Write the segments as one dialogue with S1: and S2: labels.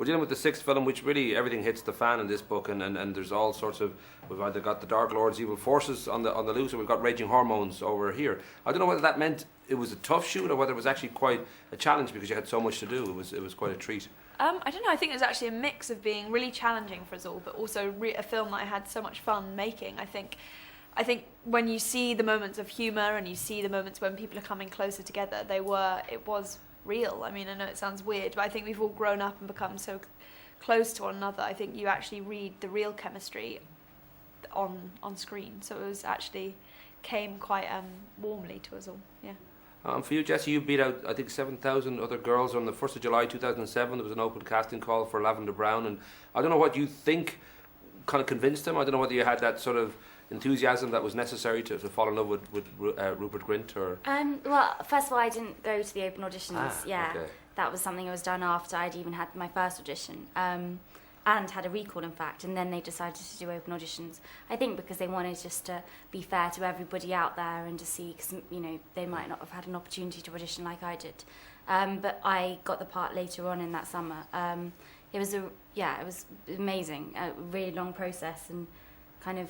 S1: we're dealing with the sixth film, which really everything hits the fan in this book, and there's all sorts of, we've either got the Dark Lord's evil forces on the loose, or we've got raging hormones over here. I don't know whether that meant it was a tough shoot or whether it was actually quite a challenge because you had so much to do. It was quite a treat.
S2: I don't know. I think it was actually a mix of being really challenging for us all, but also a film that I had so much fun making. I think when you see the moments of humour and you see the moments when people are coming closer together, it was real. I mean, I know it sounds weird, but I think we've all grown up and become so close to one another. I think you actually read the real chemistry on screen. So it was actually came quite warmly to us all. Yeah.
S1: For you, Jessie, you beat out, I think, 7,000 other girls on the 1st of July 2007. There was an open casting call for Lavender Brown, and I don't know what you think kind of convinced them. I don't know whether you had that sort of enthusiasm that was necessary to fall in love with Rupert Grint, or...
S3: Well, first of all, I didn't go to the open auditions.
S1: Okay.
S3: That was something that was done after I'd even had my first audition. And had a recall, in fact, and then they decided to do open auditions. I think because they wanted just to be fair to everybody out there and to see, because they might not have had an opportunity to audition like I did. But I got the part later on in that summer. It was amazing, a really long process, and kind of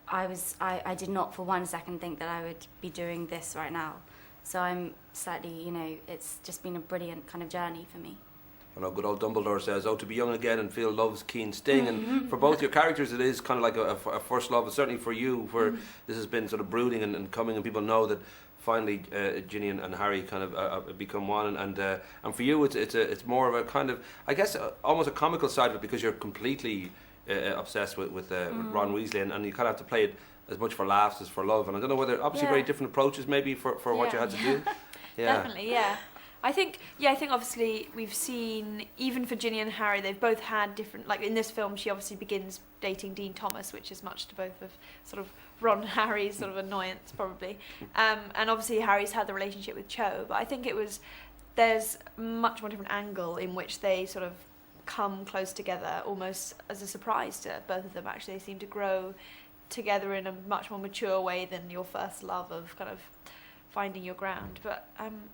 S3: I did not for 1 second think that I would be doing this right now. So I'm slightly, it's just been a brilliant kind of journey for me.
S1: I know good old Dumbledore says, to be young again and feel love's keen sting. And for both your characters, it is kind of like a first love. And certainly for you, where this has been sort of brooding and coming, and people know that finally Ginny and Harry kind of become one. And for you, it's more of a kind of, I guess, almost a comical side of it, because you're completely obsessed with Ron Weasley, and you kind of have to play it as much for laughs as for love. And I don't know whether, obviously, very different approaches maybe for what you had to do. Yeah.
S2: Definitely, yeah. I think obviously we've seen, even for Ginny and Harry, they've both had different, like in this film she obviously begins dating Dean Thomas, which is much to both of sort of Ron and Harry's sort of annoyance probably. And obviously Harry's had the relationship with Cho, but I think there's a much more different angle in which they sort of come close together almost as a surprise to both of them. Actually, they seem to grow together in a much more mature way than your first love of kind of finding your ground. But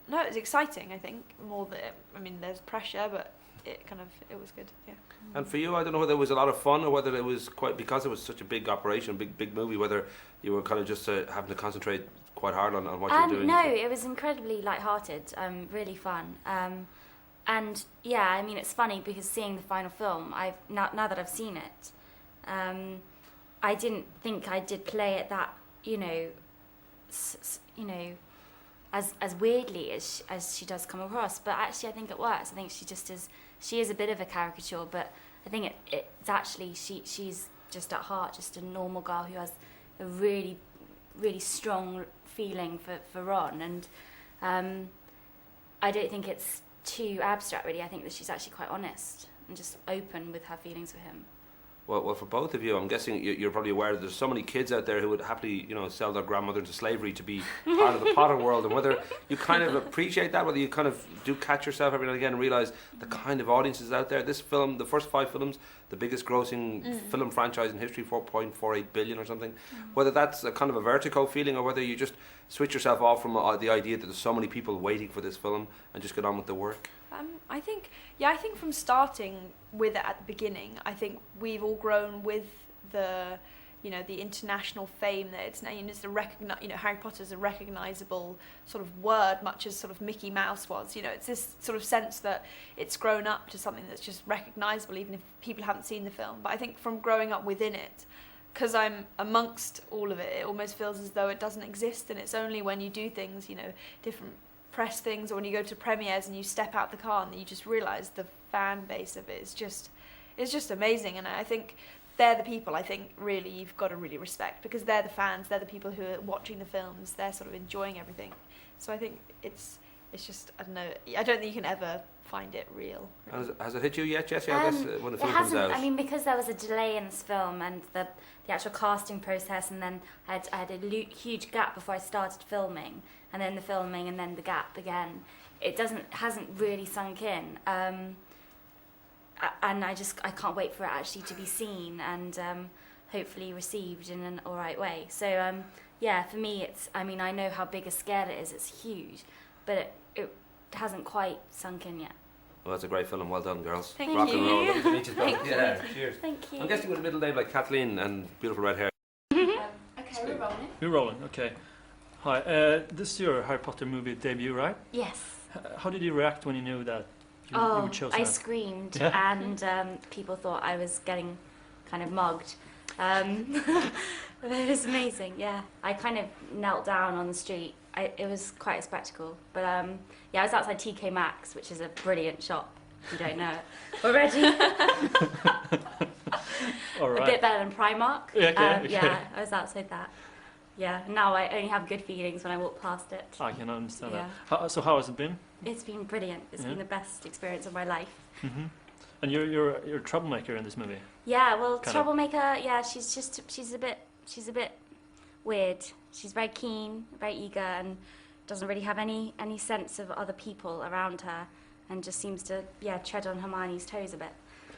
S2: no, it was exciting. I think more that there's pressure, but it was good. Yeah.
S1: And for you, I don't know whether it was a lot of fun or whether it was quite, because it was such a big operation, big movie, whether you were kind of just having to concentrate quite hard on what you were doing.
S3: No, it was incredibly light-hearted, really fun. And yeah, it's funny because seeing the final film, now that I've seen it, I didn't think I did play it that as weirdly as she does come across, but actually I think it works. I think she is a bit of a caricature, but I think it's actually she's just at heart just a normal girl who has a really, really strong feeling for Ron, and I don't think it's too abstract really. I think that she's actually quite honest and just open with her feelings for him.
S1: Well, for both of you, I'm guessing you're probably aware that there's so many kids out there who would happily, sell their grandmother into slavery to be part of the Potter world, and whether you kind of appreciate that, whether you kind of do catch yourself every now and again and realise the kind of audiences out there. This film, the first 5 films, the biggest grossing film franchise in history, 4.48 billion or something. Whether that's a kind of a vertigo feeling, or whether you just switch yourself off from the idea that there's so many people waiting for this film and just get on with the work.
S2: I think from starting with it at the beginning, I think we've all grown with the international fame that it's Harry Potter's a recognisable sort of word, much as sort of Mickey Mouse was. It's this sort of sense that it's grown up to something that's just recognisable, even if people haven't seen the film. But I think from growing up within it, because I'm amongst all of it, it almost feels as though it doesn't exist, and it's only when you do things, different press things, or when you go to premieres and you step out the car and you just realise the fan base of it is just amazing. And I think they're the people I think really you've got to really respect, because they're the fans, they're the people who are watching the films, they're sort of enjoying everything. So I think it's just, I don't know, I don't think you can ever find it real. Really.
S1: Has it hit you yet, Jessie? I guess when the film comes out.
S3: Because there was a delay in this film and the actual casting process, and then I had a huge gap before I started filming, and then the filming, and then the gap again. It hasn't really sunk in, and I can't wait for it actually to be seen and hopefully received in an all right way. So for me, I know how big a scale it is. It's huge, but it hasn't quite sunk in yet.
S1: Well, that's a great film. Well done, girls.
S2: Thank
S1: Rock and
S2: you.
S1: roll. Lovely to meet you both.
S3: Thank you.
S1: Yeah, cheers.
S3: Thank you.
S1: I'm guessing with a middle name like Kathleen and beautiful red hair.
S3: Okay, we're rolling.
S4: You're rolling, okay. Hi, this is your Harry Potter movie debut, right?
S3: Yes.
S4: How did you react when you knew that you were chosen?
S3: I
S4: as-
S3: screamed,
S4: Yeah.
S3: and people thought I was getting kind of mugged. It was amazing, yeah. I kind of knelt down on the street. It was quite a spectacle. But yeah, I was outside TK Maxx, which is a brilliant shop, if you don't know it already.
S4: All right.
S3: A bit better than Primark.
S4: Yeah, okay.
S3: Yeah, I was outside that. Yeah, now I only have good feelings when I walk past it.
S4: I can understand
S3: Yeah.
S4: that. So how has it been?
S3: It's been brilliant. It's
S4: Yeah.
S3: been the best experience of my life.
S4: Hmm. And you're a troublemaker in this movie.
S3: Yeah, well,
S4: Kind of.
S3: troublemaker. Yeah, she's a bit weird. She's very keen, very eager, and doesn't really have any sense of other people around her, and just seems to tread on Hermione's toes a bit.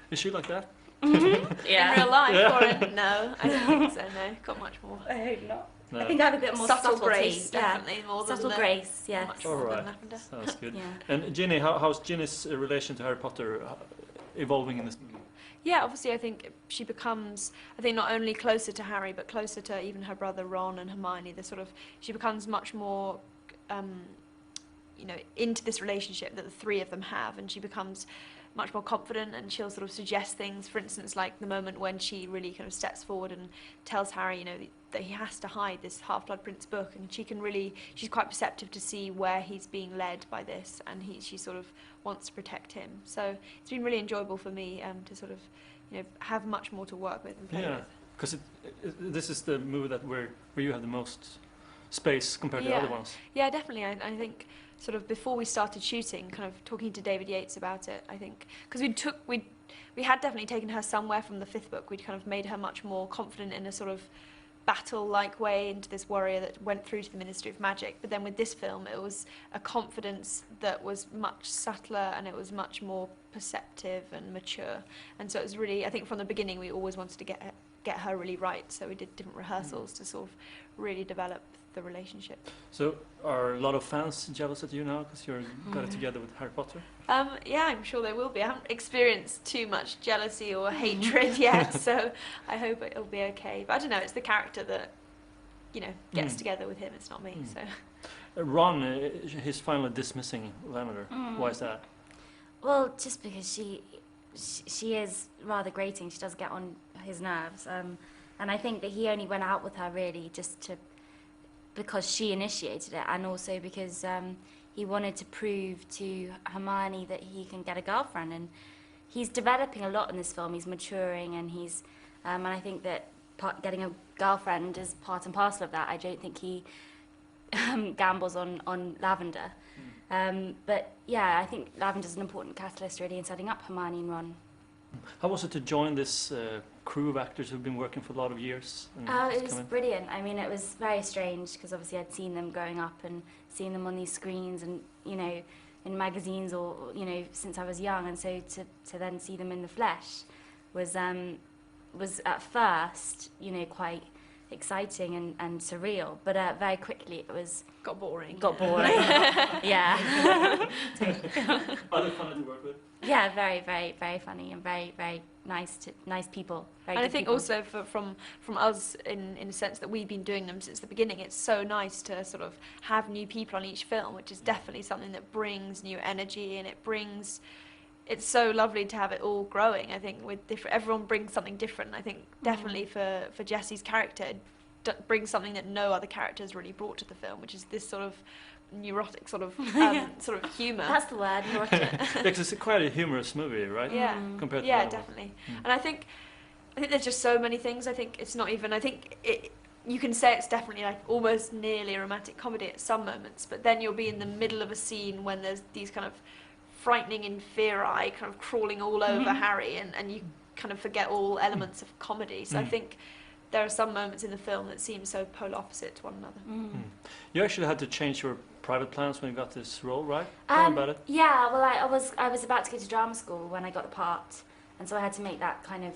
S4: Is she like that?
S2: In real life, Lauren? No, I don't think so. No, got much more.
S3: I hope not.
S4: No.
S3: I think I have a bit more
S2: Subtle
S3: subtlety.
S2: grace,
S3: Yeah.
S2: definitely more than
S3: Subtle
S2: the-
S3: grace. Yes.
S2: Much
S4: All
S2: more than
S4: right.
S2: lavender.
S4: Sounds good.
S3: Yeah.
S4: And Ginny, how's Ginny's relation to Harry Potter evolving in this movie?
S2: Yeah, obviously I think she becomes, I think not only closer to Harry, but closer to even her brother Ron and Hermione. She becomes much more, into this relationship that the three of them have, and she becomes much more confident, and she'll sort of suggest things. For instance, like the moment when she really kind of steps forward and tells Harry, that he has to hide this Half-Blood Prince book, and she's quite perceptive to see where he's being led by this, and she sort of wants to protect him. So it's been really enjoyable for me to sort of, have much more to work with and play
S4: Yeah,
S2: with.
S4: because this is the movie where you have the most space compared to the
S2: Yeah.
S4: other ones.
S2: Yeah, definitely. I think sort of before we started shooting, kind of talking to David Yates about it, I think, because we had definitely taken her somewhere from the fifth book. We'd kind of made her much more confident in a sort of battle-like way into this warrior that went through to the Ministry of Magic. But then with this film, it was a confidence that was much subtler, and it was much more perceptive and mature. And so it was really, I think from the beginning, we always wanted to get her really right. So we did different rehearsals to sort of really develop the relationship.
S4: So are a lot of fans jealous at you now because you're got it together with Harry Potter?
S2: Yeah, I'm sure there will be. I haven't experienced too much jealousy or hatred yet, so I hope it'll be okay. But I don't know, it's the character that, gets together with him. It's not me, so.
S4: Ron, he's finally dismissing Lavender. Why is that?
S3: Well, just because she is rather grating. She does get on his nerves, and I think that he only went out with her really because she initiated it, and also because he wanted to prove to Hermione that he can get a girlfriend, and he's developing a lot in this film. He's maturing, and and I think that getting a girlfriend is part and parcel of that. I don't think he gambles on Lavender. But yeah, I think Lavender's an important catalyst really in setting up Hermione and Ron.
S4: How was it to join this crew of actors who've been working for a lot of years? And
S3: It
S4: just
S3: was
S4: come in?
S3: brilliant. I mean, it was very strange because obviously I'd seen them growing up and seen them on these screens and, in magazines or, since I was young. And so to then see them in the flesh was at first, quite exciting and surreal. But very quickly it
S2: Got boring.
S3: got boring. Yeah.
S4: Are they fun to work with?
S3: Yeah, very, very, very funny and very, very nice people. Very
S2: And I
S3: good
S2: think
S3: people.
S2: also from us, in a sense that we've been doing them since the beginning, it's so nice to sort of have new people on each film, which is definitely something that brings new energy, and it's so lovely to have it all growing. I think with everyone brings something different. I think definitely for Jessie's character, it brings something that no other character has really brought to the film, which is this sort of neurotic sort of humour.
S3: That's the word, neurotic.
S4: Because it's quite a humorous movie, right?
S2: Yeah.
S4: Compared to
S2: Yeah,
S4: the other ones.
S2: definitely. And I think there's just so many things. I think it's not even. I think you can say it's definitely like almost nearly a romantic comedy at some moments, but then you'll be in the middle of a scene when there's these kind of frightening inferi kind of crawling all over Harry, and you kind of forget all elements of comedy. So I think there are some moments in the film that seem so polar opposite to one another.
S4: You actually had to change your private plans when you got this role, right? Tell me about it.
S3: Yeah, well, I was about to go to drama school when I got the part, and so I had to make that kind of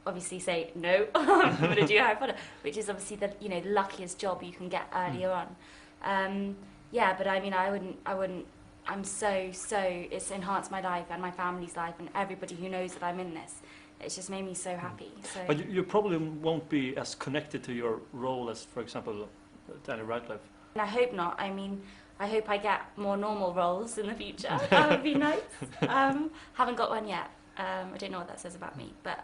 S3: obviously say no, I'm going to do Harry Potter, which is obviously the luckiest job you can get earlier on. Yeah, but I mean, I wouldn't it's enhanced my life and my family's life and everybody who knows that I'm in this. It's just made me so happy. So.
S4: But you probably won't be as connected to your role as, for example, Daniel Radcliffe.
S3: And I hope not. I mean, I hope I get more normal roles in the future. That would be nice. Haven't got one yet. I don't know what that says about me, but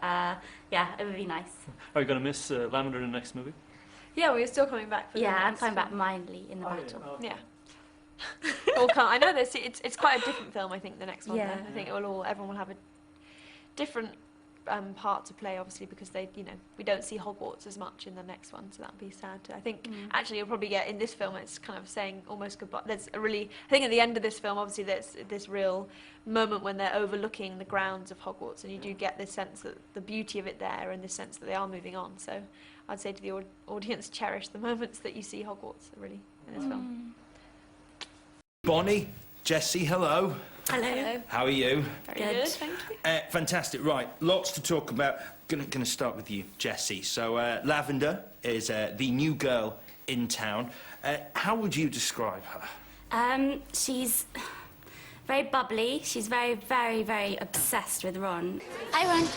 S3: yeah, it would be nice.
S4: Are you going to miss Lavender in the next movie?
S2: Yeah, we're still coming back for the
S3: Yeah, I'm
S2: next
S3: coming back
S2: film.
S3: mildly in the battle.
S2: Yeah. All come. I know this. It's quite a different film. I think the next one.
S3: Yeah.
S2: I think everyone will have a different part to play, obviously, because we don't see Hogwarts as much in the next one, so that'd be sad. I think actually you'll probably get in this film. It's kind of saying almost goodbye. I think at the end of this film, obviously, there's this real moment when they're overlooking the grounds of Hogwarts, and you do get this sense that the beauty of it there, and this sense that they are moving on. So I'd say to the audience, cherish the moments that you see Hogwarts, really, in this film.
S5: Bonnie, Jessie, hello.
S3: Hello.
S5: How are you?
S2: Very
S3: Good.
S2: good, thank you.
S5: Fantastic. Right, lots to talk about. Gonna start with you, Jessie. So, Lavender is the new girl in town. How would you describe her?
S3: She's very bubbly. She's very, very, very obsessed with Ron. Hi, Ron.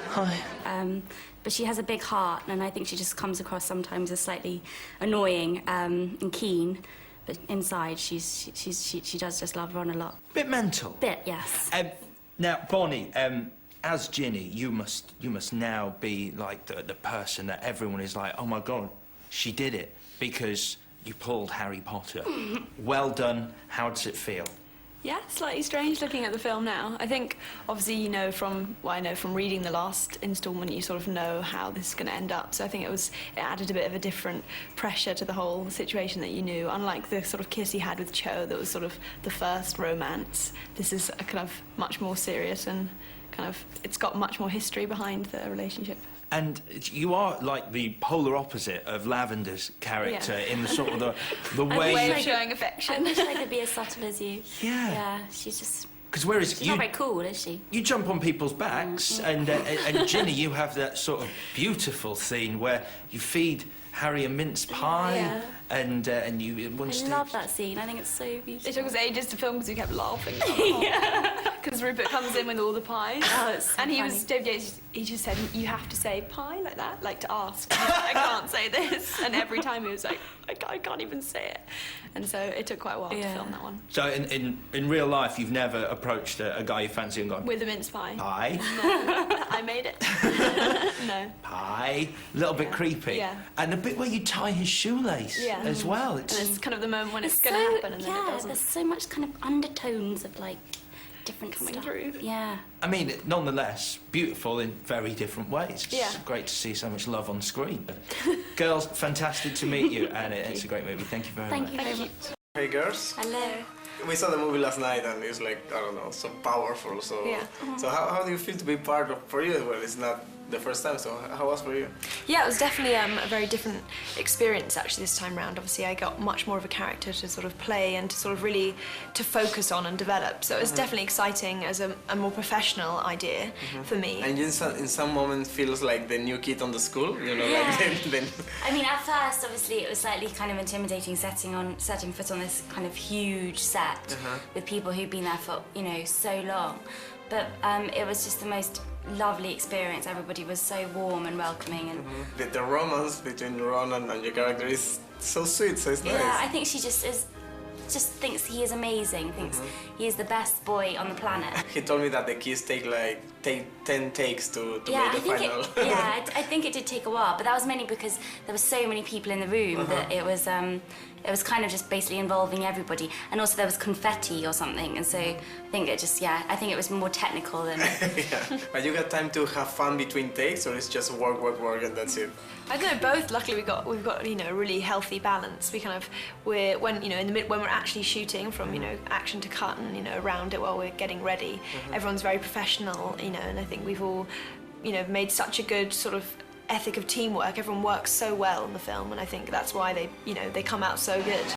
S5: Hi.
S3: But she has a big heart, and I think she just comes across sometimes as slightly annoying and keen. But inside, she does just love Ron a lot.
S5: Bit mental.
S3: Bit, yes.
S5: Now, Bonnie, as Ginny, you must now be like the person that everyone is like, oh my God, she did it because you pulled Harry Potter. Well done. How does it feel?
S6: Yeah, slightly strange looking at the film now. I think, obviously, from what I know from reading the last instalment, you sort of know how this is going to end up. So I think it added a bit of a different pressure to the whole situation that you knew. Unlike the sort of kiss he had with Cho, that was sort of the first romance. This is a kind of much more serious and kind of, it's got much more history behind the relationship.
S5: And you are like the polar opposite of Lavender's character in the sort of the way.
S6: Way of
S3: like
S6: showing
S3: I
S6: affection.
S3: wish I could be as subtle as you.
S5: Yeah.
S3: Yeah, she's just...
S5: Because whereas
S3: She's
S5: you
S3: not very cool, is she?
S5: you jump on people's backs, and Ginny, you have that sort of beautiful scene where you feed Harry a mince pie,
S3: Yeah.
S5: and you at one
S3: I
S5: stage.
S3: love that scene. I think it's so beautiful.
S6: It took us ages to film because we kept laughing. Because Rupert comes in with all the pies.
S3: Oh, it's so
S6: and
S3: funny.
S6: Dave Yates, he just said, you have to say pie like that, like to ask. I can't say this. And every time he was like, I can't even say it. And so it took quite a while to
S3: Yeah.
S6: film that one.
S5: So in real life, you've never approached a guy you fancy and gone,
S6: With a mince pie.
S5: pie,
S6: I made it. No.
S5: pie, a little bit creepy,
S6: Yeah.
S5: and a bit where you tie his shoelace
S6: Yeah.
S5: as well.
S6: And it's kind of the moment when it's
S3: There's
S6: going to happen and then it
S3: yeah,
S6: doesn't.
S3: there's so much kind of undertones of like different
S6: Coming
S3: stuff.
S6: through.
S3: Yeah.
S5: I mean, nonetheless, beautiful in very different ways. It's
S6: Yeah.
S5: great to see so much love on screen. Girls, fantastic to meet you, and it's a great movie. Thank you very
S3: Thank
S5: much.
S3: you very much.
S7: Hey girls,
S3: Hello.
S7: we saw the movie last night and it's like, I don't know, so powerful. So,
S6: Yeah.
S7: so how do you feel to be part of, for you as well? It's not the first time, so how was for you?
S6: Yeah, it was definitely a very different experience actually this time round. Obviously, I got much more of a character to sort of play and to sort of really to focus on and develop. So it was definitely exciting as a more professional idea for me.
S7: And you in some moment feels like the new kid on the school, you know,
S3: Yeah.
S7: like then
S3: I mean, at first, obviously, it was slightly kind of intimidating setting foot on this kind of huge set with people who'd been there for, so long. But it was just the most lovely experience. Everybody was so warm and welcoming. And
S7: the romance between Ron and your character is so sweet, so it's
S3: yeah, I
S7: nice.
S3: think she just thinks he is amazing, thinks he is the best boy on the planet.
S7: He told me that the kids take 10 takes to
S3: Yeah,
S7: make the final.
S3: I think it did take a while, but that was mainly because there were so many people in the room that it was kind of just basically involving everybody, and also there was confetti or something, and so I think it was more technical than.
S7: Yeah. But you got time to have fun between takes, or it's just work, and that's it?
S6: I don't know, both. Luckily, we've got a really healthy balance. When we're actually shooting from action to cut and around it while we're getting ready, everyone's very professional. And I think we've all made such a good sort of ethic of teamwork. Everyone works so well in the film, and I think that's why they come out so good.